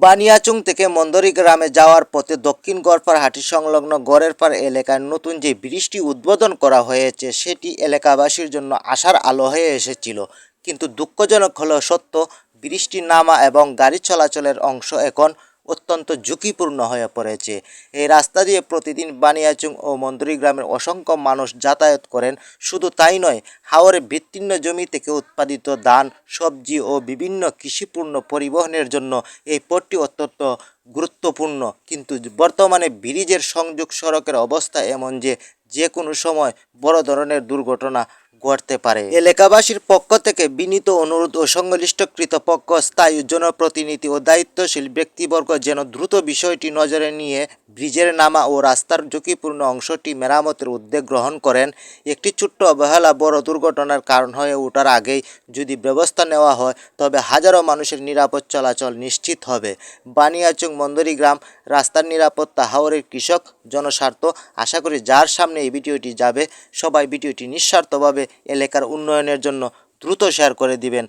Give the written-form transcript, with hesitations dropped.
বানিয়াচং থেকে মন্দরি গ্রামে যাওয়ার পথে দক্ষিণ গড়পাড় হাটি সংলগ্ন গড়ের পাড় এলাকায় নতুন যে ব্রিজটি উদ্বোধন করা হয়েছে সেটি এলাকাবাসীর জন্য আশার আলো হয়ে এসেছিল, কিন্তু দুঃখজনক হলেও সত্য, ব্রিজটি নামা এবং গাড়ি চলাচলের অংশ এখন অত্যন্ত ঝুঁকিপূর্ণ হয়ে পড়েছে। এই রাস্তা দিয়ে প্রতিদিন বানিয়াচং ও মন্দরি গ্রামের অসংখ্য মানুষ যাতায়াত করেন। শুধু তাই নয়, হাওরে বিস্তীর্ণ জমি থেকে উৎপাদিত ধান, সবজি ও বিভিন্ন কৃষিপণ্য পরিবহনের জন্য এই পথটি অত্যন্ত গুরুত্বপূর্ণ। কিন্তু বর্তমানে ব্রিজের সংযোগ সড়কের অবস্থা এমন যে যে কোনো সময় বড় ধরনের দুর্ঘটনা ঘটতে পারে। এলাকাবাসীর পক্ষ থেকে বিনীত অনুরোধ ও সংশ্লিষ্ট কর্তৃপক্ষ, স্থায়ী জনপ্রতিনিধি ও দায়িত্বশীল ব্যক্তিবর্গ যেন দ্রুত বিষয়টি নজরে নিয়ে ব্রিজের নামা ও রাস্তার ঝুঁকিপূর্ণ অংশটি মেরামতের উদ্যোগ গ্রহণ করেন। একটি ছোট্ট অবহেলা বড় দুর্ঘটনার কারণ হয়ে ওঠার আগেই যদি ব্যবস্থা নেওয়া হয় তবে হাজারো মানুষের নিরাপদ চলাচল নিশ্চিত হবে। বানিয়াচং মন্দরি গ্রাম রাস্তার নিরাপত্তা হাওরের কৃষক জনস্বার্থ। আশা করি যার সামনে এই ভিডিওটি যাবে সবাই ভিডিওটি নিঃস্বার্থভাবে এলাকার উন্নয়নের জন্য দ্রুত শেয়ার করে দিবেন।